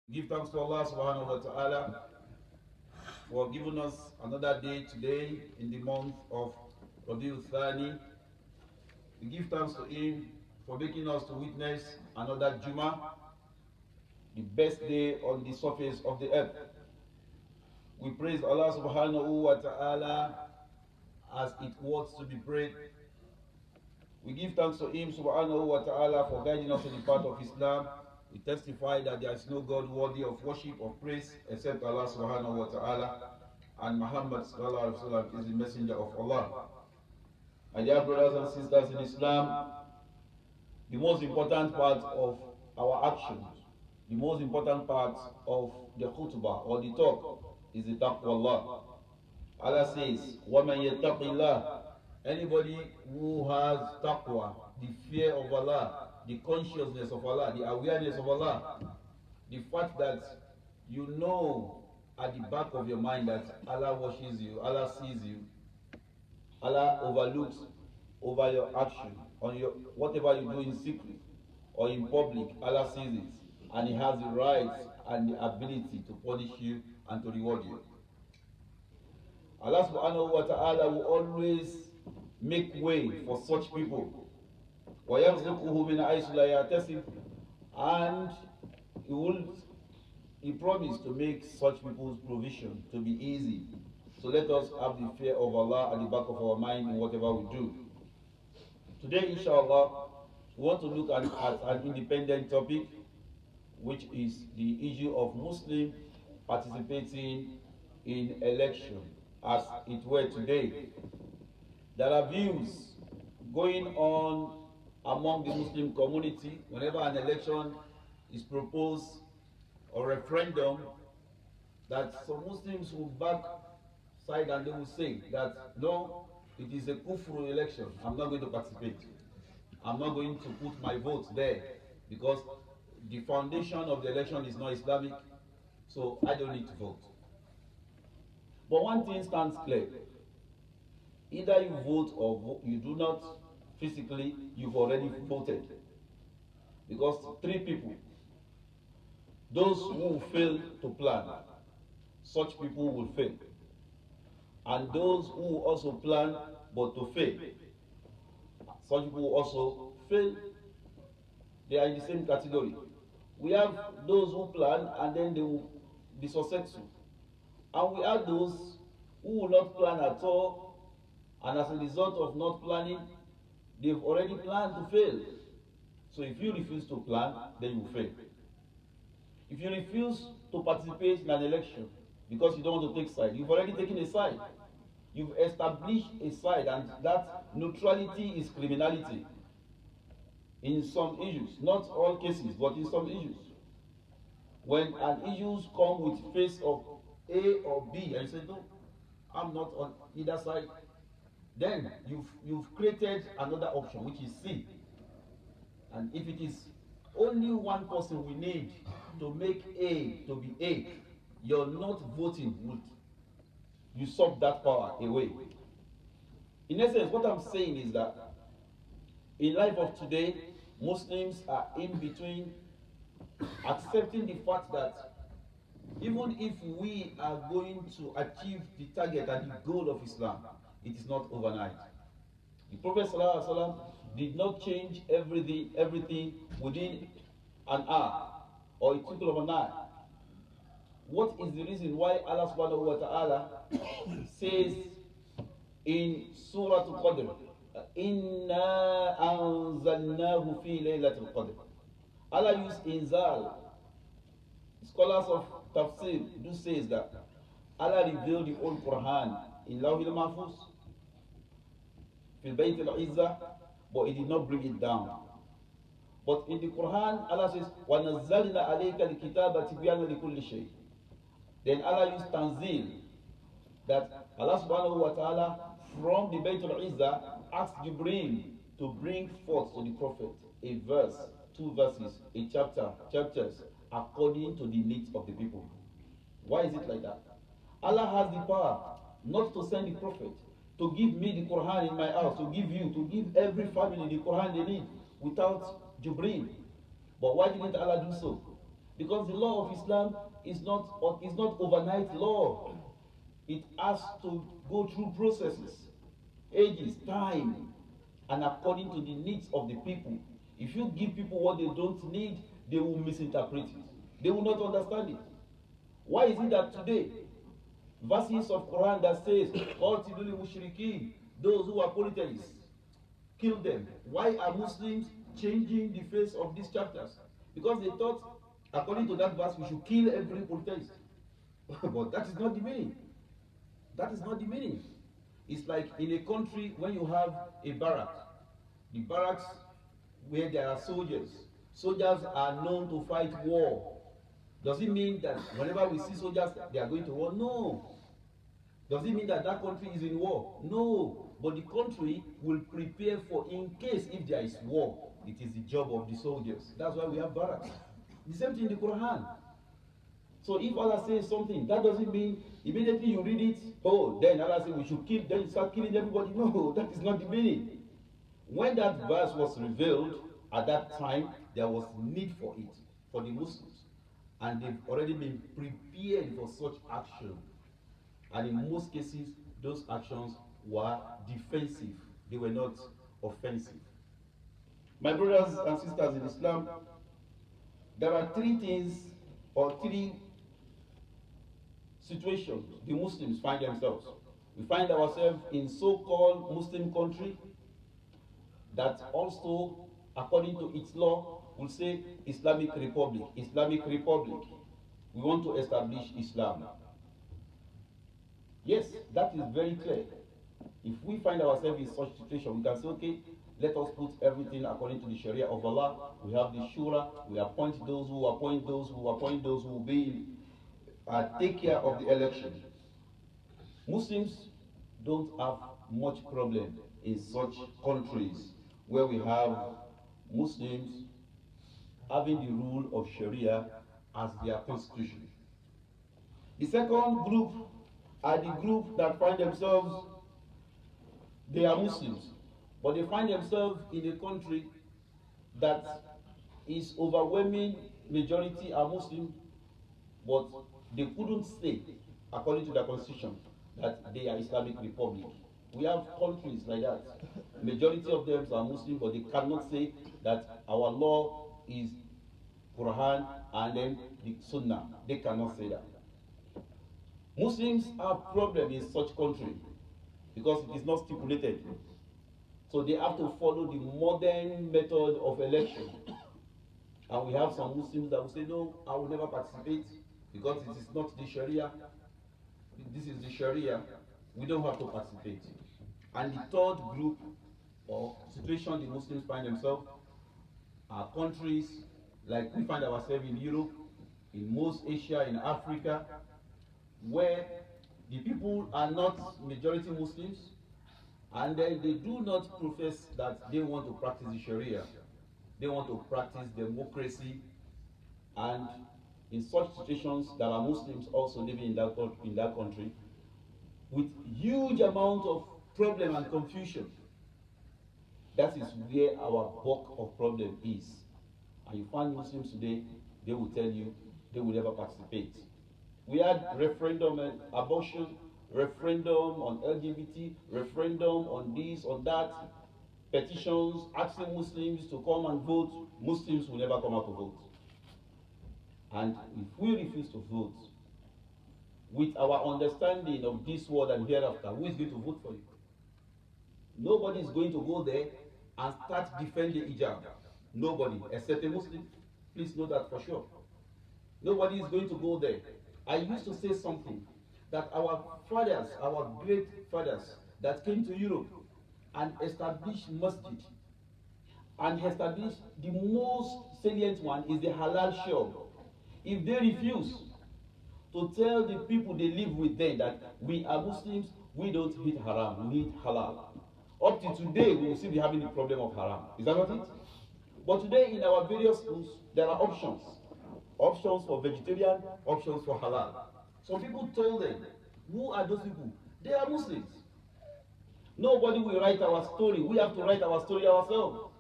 Give thanks to Allah subhanahu wa ta'ala for giving us another day today in the month of Thani. We give thanks to Him for making us to witness another Jumua, the best day on the surface of the earth. We praise Allah subhanahu wa ta'ala as it was to be prayed. We give thanks to Him subhanahu wa ta'ala for guiding us in the path of Islam. We testify that there is no God worthy of worship or praise except Allah subhanahu wa ta'ala, and Muhammad sallallahu alaihi wasallam is the messenger of Allah. My dear brothers and sisters in Islam, the most important part of our actions, the most important part of the khutbah or the talk is the taqwa Allah. Allah says, وَمَنْ يَتَّقِ اللَّهِ, anybody who has taqwa, the fear of Allah, the consciousness of Allah, the awareness of Allah, the fact that you know at the back of your mind that Allah watches you, Allah sees you, Allah overlooks over your action, on your whatever you do in secret or in public, Allah sees it, and He has the right and the ability to punish you and to reward you. Allah subhanahu wa ta'ala will always make way for such people. وَيَرْزُقُهُ مِنْ حَيْثُ لَا يَحْتَسِبُ, and He promised to make such people's provision to be easy. So let us have the fear of Allah at the back of our mind in whatever we do. Today, inshallah, we want to look at an independent topic, which is the issue of Muslims participating in election, as it were today. There are views going on among the Muslim community whenever an election is proposed or referendum, that some Muslims will back side and they will say that no, it is a kufru election, I'm not going to participate, I'm not going to put my vote there because the foundation of the election is not Islamic, so I don't need to vote. But one thing stands clear: either you vote or you do not, physically you've already voted. Because three people, those who fail to plan, such people will fail. And those who also plan but to fail, such people will also fail. They are in the same category. We have those who plan and then they will be successful. And we have those who will not plan at all, and as a result of not planning, they've already planned to fail. So if you refuse to plan, then you will fail. If you refuse to participate in an election because you don't want to take side, you've already taken a side. You've established a side, and that neutrality is criminality in some issues. Not all cases, but in some issues. When an issues come with face of A or B, and you say, no, I'm not on either side, then you've created another option, which is C. And if it is only one person we need to make A to be A, you're not voting would usurp that power away. In essence, what I'm saying is that in life of today, Muslims are in between accepting the fact that even if we are going to achieve the target and the goal of Islam, it is not overnight. The Prophet ﷺ did not change everything within an hour or a twinkle of an eye. What is the reason why Allah subhanahu wa ta'ala says in Surah Al-Qadr, Inna anzalnahu fi laylatul qadr? Allah used inzal. Scholars of tafsir do says that Allah revealed the whole Quran in Lawhil Mahfuz, fil Bayt al-Izzah, but He did not bring it down. But in the Quran, Allah says, وَنَزَّلْنَا عَلَيْكَ الْكِتَابَ تِبْيَانًا لِكُلِّ شَيْءٍ. Then Allah used tanzil, that Allah subhanahu wa ta'ala from the Bayt al-Izzah asked Jibreel to bring forth to the Prophet a verse, two verses, a chapters, according to the needs of the people. Why is it like that? Allah has the power not to send the Prophet to give me the Quran in my house, to give you, to give every family the Quran they need without Jibreel. But why didn't Allah do so? Because the law of Islam is not overnight law. It has to go through processes, ages, time, and according to the needs of the people. If you give people what they don't need, they will misinterpret it. They will not understand it. Why is it that today, verses of Quran that says, "Qatilul mushrikeen," those who are polytheists, kill them? Why are Muslims changing the face of these chapters? Because they thought, according to that verse, we should kill every polytheist. But that is not the meaning. That is not the meaning. It's like in a country when you have a barrack. The barracks where there are soldiers. Soldiers are known to fight war. Does it mean that whenever we see soldiers, they are going to war? No. Does it mean that that country is in war? No. But the country will prepare for in case if there is war. It is the job of the soldiers. That's why we have barracks. The same thing in the Quran. So if Allah says something, that doesn't mean immediately you read it, oh, then Allah says we should kill, then you start killing everybody. No, that is not the meaning. When that verse was revealed, at that time, there was need for it, for the Muslims. And they've already been prepared for such action. And in most cases, those actions were defensive. They were not offensive. My brothers and sisters in Islam, there are three things or three situations the Muslims find themselves. We find ourselves in so-called Muslim country that also, according to its law, will say Islamic Republic. Islamic Republic. We want to establish Islam. Yes, that is very clear. If we find ourselves in such situation, we can say, okay, let us put everything according to the Sharia of Allah. We have the Shura. We appoint those who appoint those who appoint those who will be take care of the election. Muslims don't have much problem in such countries where we have Muslims having the rule of Sharia as their constitution. The second group are the group that find themselves, they are Muslims, but they find themselves in a country that is overwhelming majority are Muslim, but they couldn't say, according to the constitution, that they are Islamic Republic. We have countries like that. Majority of them are Muslim, but they cannot say that our law is Quran and then the Sunnah. They cannot say that. Muslims have problem in such country because it is not stipulated. So they have to follow the modern method of election. And we have some Muslims that will say, no, I will never participate because it is not the Sharia. This is the Sharia. We don't have to participate. And the third group or situation the Muslims find themselves are countries like we find ourselves in Europe, in most Asia, in Africa, where the people are not majority Muslims, and they do not profess that they want to practice the Sharia. They want to practice democracy, and in such situations there are Muslims also living in that country with huge amount of problem and confusion. That is where our bulk of problem is. And you find Muslims today, they will tell you they will never participate. We had referendum on abortion, referendum on LGBT, referendum on this, on that, petitions asking Muslims to come and vote. Muslims will never come out to vote. And if we refuse to vote, with our understanding of this world and hereafter, who is going to vote for you? Nobody is going to go there and start defending hijab. Nobody, except a Muslim. Please know that for sure. Nobody is going to go there. I used to say something, that our fathers, our great fathers that came to Europe and established masjid, and established the most salient one is the halal shop. If they refuse to tell the people they live with them that we are Muslims, we don't eat haram, we eat halal. Up to today, we will still be having the problem of haram. Is that not it? But today, in our various schools, there are options. Options for vegetarian, options for halal. Some people told them, who are those people? They are Muslims. Nobody will write our story. We have to write our story ourselves.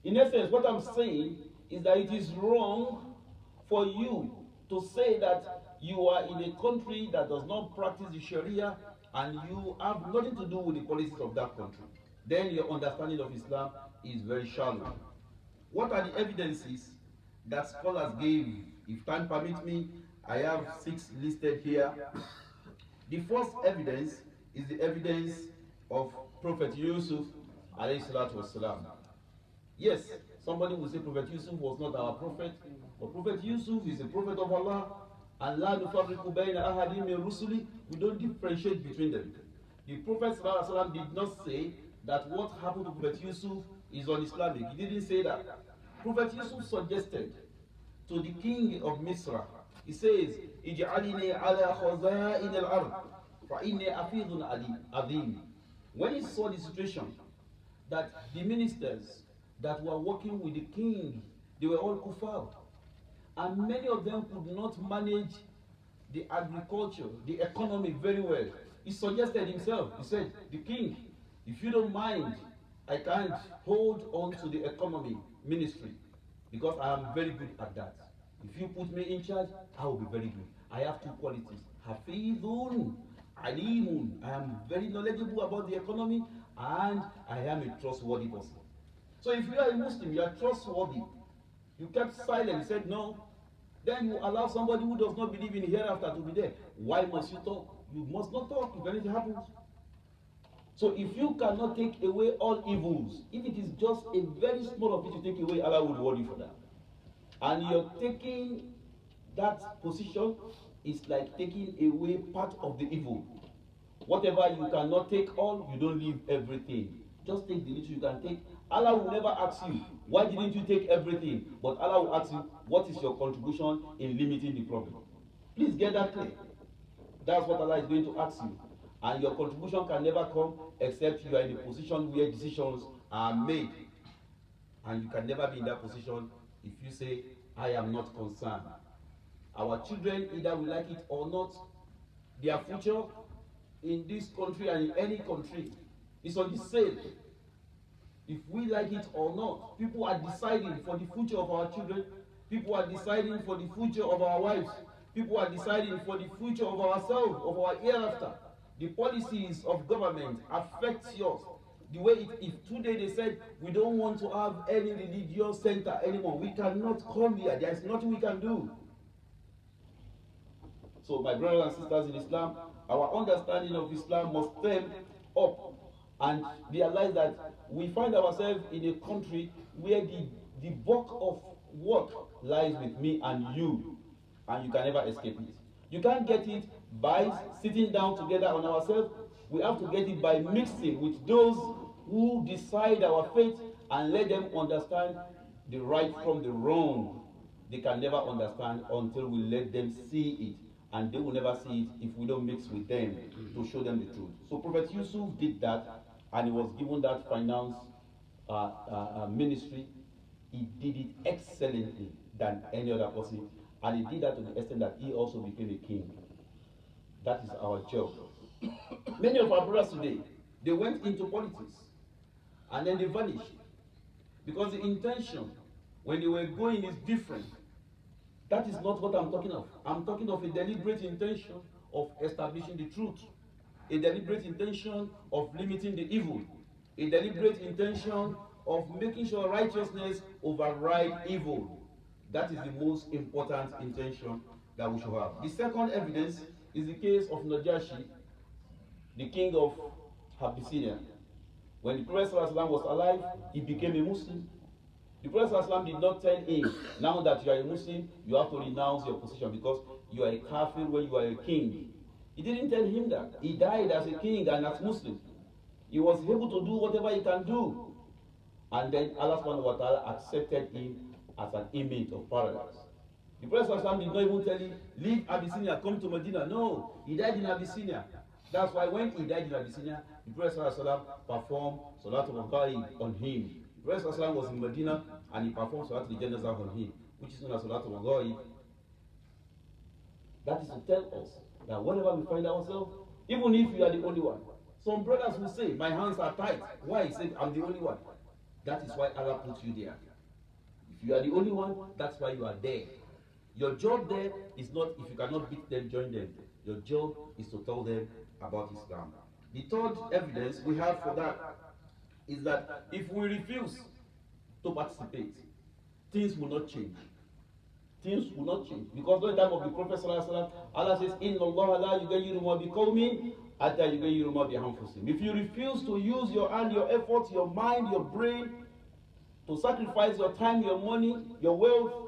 In essence, what I'm saying is that it is wrong for you to say that you are in a country that does not practice the Sharia and you have nothing to do with the policies of that country, then your understanding of Islam is very shallow. What are the evidences that scholars gave? If time permits me, I have 6 listed here. The first evidence is the evidence of Prophet Yusuf alayhi salatu wasalam. Yes, somebody will say Prophet Yusuf was not our prophet, but Prophet Yusuf is a prophet of Allah, and la nufarriqu bayna ahadin min rusuli, we don't differentiate between them. The Prophet sallallahu alaihi wasallam did not say that what happened to Prophet Yusuf is un-Islamic. He didn't say that. Prophet Yusuf suggested to the king of Misra, he says, Ij'alini ala khaza'in al-ard, fa inni afidun adim. When he saw the situation that the ministers that were working with the king, they were all kuffar, and many of them could not manage the agriculture, the economy very well. He suggested himself, he said, the king, if you don't mind, I can't hold on to the economy ministry because I am very good at that. If you put me in charge, I will be very good. I have 2 qualities. Hafidun, alimun. I am very knowledgeable about the economy and I am a trustworthy person. So if you are a Muslim, you are trustworthy. You kept silent, you said no. Then you allow somebody who does not believe in hereafter to be there. Why must you talk? You must not talk if anything happens. So if you cannot take away all evils, if it is just a very small of it you take away, Allah will reward you for that. And you're taking that position is like taking away part of the evil. Whatever you cannot take all, you don't leave everything. Just take the little you can take. Allah will never ask you, why didn't you take everything? But Allah will ask you, what is your contribution in limiting the problem? Please get that clear. That's what Allah is going to ask you. And your contribution can never come except you are in a position where decisions are made. And you can never be in that position if you say, I am not concerned. Our children, either we like it or not, their future in this country and in any country is on the sale. If we like it or not, people are deciding for the future of our children. People are deciding for the future of our wives. People are deciding for the future of ourselves, of our hereafter. The policies of government affect yours. The way if today they said we don't want to have any religious center anymore, we cannot come here. There is nothing we can do. So my brothers and sisters in Islam, our understanding of Islam must step up and realize that we find ourselves in a country where the bulk of work lies with me and you can never escape it. You can't get it by sitting down together on ourselves. We have to get it by mixing with those who decide our fate and let them understand the right from the wrong. They can never understand until we let them see it, and they will never see it if we don't mix with them to show them the truth. So Prophet Yusuf did that, and he was given that finance ministry. He did it excellently than any other person, and he did that to the extent that he also became a king. That is our job. Many of our brothers today, they went into politics and then they vanished because the intention when they were going is different. That is not what I'm talking of. I'm talking of a deliberate intention of establishing the truth, a deliberate intention of limiting the evil, a deliberate intention of making sure righteousness override evil. That is the most important intention that we should have. The second evidence is the case of Najashi, the king of Abyssinia. When the Prophet ﷺ was alive, he became a Muslim. The Prophet ﷺ did not tell him, now that you are a Muslim, you have to renounce your position because you are a kafir when you are a king. He didn't tell him that. He died as a king and as Muslim. He was able to do whatever he can do. And then Allah subhanahu wa ta'ala accepted him as an inmate of paradise. The Prophet ﷺ did not even tell him, leave Abyssinia, come to Medina. No, he died in Abyssinia. That's why when he died in Abyssinia, the Prophet ﷺ performed Salatul Ghaib on him. The Prophet ﷺ was in Medina and he performed Salatul Janazah on him, which is known as Salatul Ghaib. That is to tell us that whenever we find ourselves, even if you are the only one, some brothers will say, my hands are tight. Why? He said, I'm the only one. That is why Allah puts you there. If you are the only one, that's why you are there. Your job there is not, if you cannot beat them, join them. Your job is to tell them about Islam. The third evidence we have for that is that if we refuse to participate, things will not change. Things will not change. Because during the time of the Prophet ﷺ, Allah says, Inna Allah la yugayyiru ma biqawmin hatta yugayyiru ma bi anfusihim. If you refuse to use your hand, your effort, your mind, your brain, to sacrifice your time, your money, your wealth,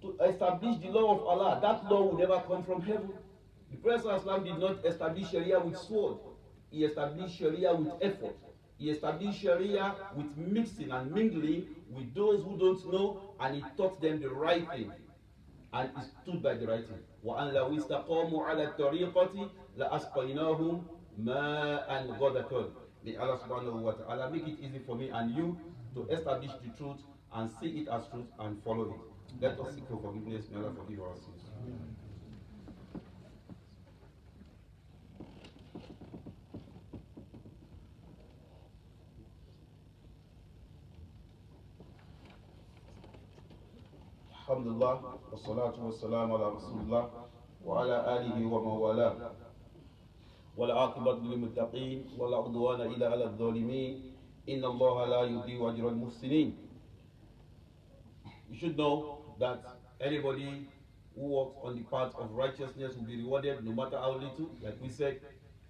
to establish the law of Allah, that law will never come from heaven. The Prophet ﷺ did not establish Sharia with sword. He established Sharia with effort. He established Sharia with mixing and mingling with those who don't know, and he taught them the right thing. And he stood by the right thing. وَأَنْ لَوْ اسْتَقَامُوا عَلَى الطَّرِيقَةِ لَأَسْقَيْنَاهُمْ مَاءً غَدَقًا. May Allah subhanahu wa ta'ala make it easy for me and you to establish the truth and see it as truth and follow it. Let us seek for forgiveness. May Allah forgive our sins. Alhamdulillah, wassalatu wassalamu ala rasulullah wa ala alihi wa mawala wa la aqibatu lil muttaqin wa la udwana illa ala adh-dhalimin inna Allah la yudhi'u ajra al-muhsinin. You should know that anybody who walks on the path of righteousness will be rewarded no matter how little. Like we said,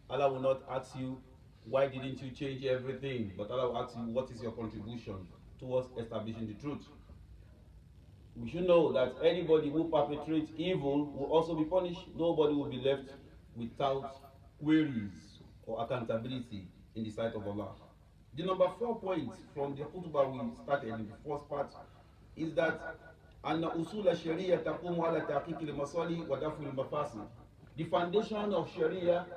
Allah will not ask you, why didn't you change everything? But Allah will ask you, what is your contribution towards establishing the truth? We should know that anybody who perpetrates evil will also be punished. Nobody will be left without queries or accountability in the sight of Allah. The number 4 point from the khutbah we started in the first part is that أن أصول الشريعة تقوم على تحقيق المصالح ودفع المفاسد. The foundation of Sharia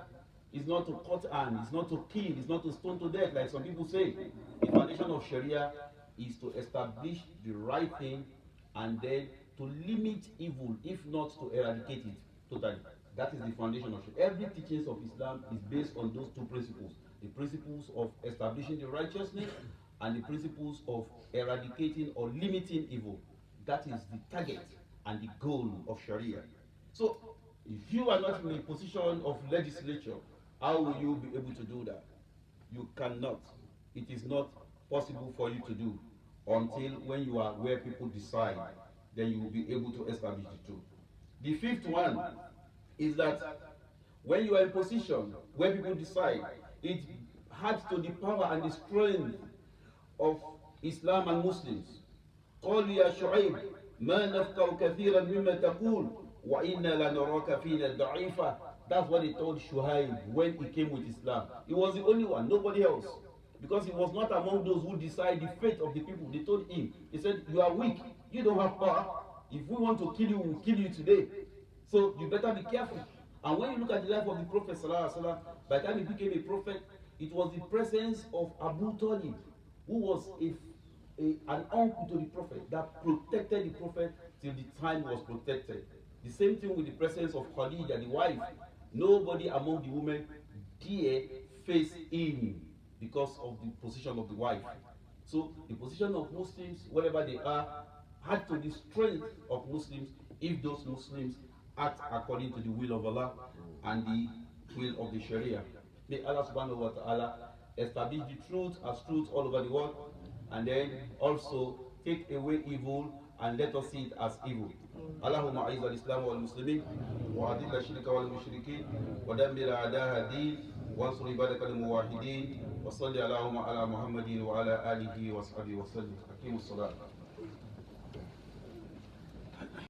is not to cut hand, it's not to kill, it's not to stone to death like some people say. The foundation of Sharia is to establish the right thing and then to limit evil, if not to eradicate it totally. That is the foundation of Sharia. Every teachings of Islam is based on those two principles. The principles of establishing the righteousness and the principles of eradicating or limiting evil. That is the target and the goal of Sharia. So, if you are not in a position of legislature, how will you be able to do that? You cannot. It is not possible for you to do until when you are where people decide, then you will be able to establish the truth. The fifth one is that when you are in position where people decide, it adds to the power and the strength of Islam and Muslims. قالوا يا شعيب ما نفقه كثيرا مما تقول وإنا لنراك فينا ضعيفا. That's what they told Shuaib when he came with Islam. He was the only one, nobody else. Because he was not among those who decide the fate of the people. They told him, he said, you are weak, you don't have power. If we want to kill you, we will kill you today. So you better be careful. And when you look at the life of the Prophet ﷺ, by the time he became a prophet, it was the presence of Abu Talib, who was an uncle to the Prophet, that protected the Prophet till the time he was protected. The same thing with the presence of Khadija, the wife. Nobody among the women dare face him because of the position of the wife. So the position of Muslims, wherever they are, add to the strength of Muslims if those Muslims act according to the will of Allah and the will of the Sharia. May Allah subhanahu wa ta'ala establish the truth as truth all over the world, and then also take away evil and let us see it as evil. اللهم أعز الإسلام والمسلمين وأذل الشرك والمشركين ودمر أعداء الدين وانصر عبادك الموحدين وصل اللهم على محمد وعلى آله وصحبه وسلم. أقيموا الصلاة.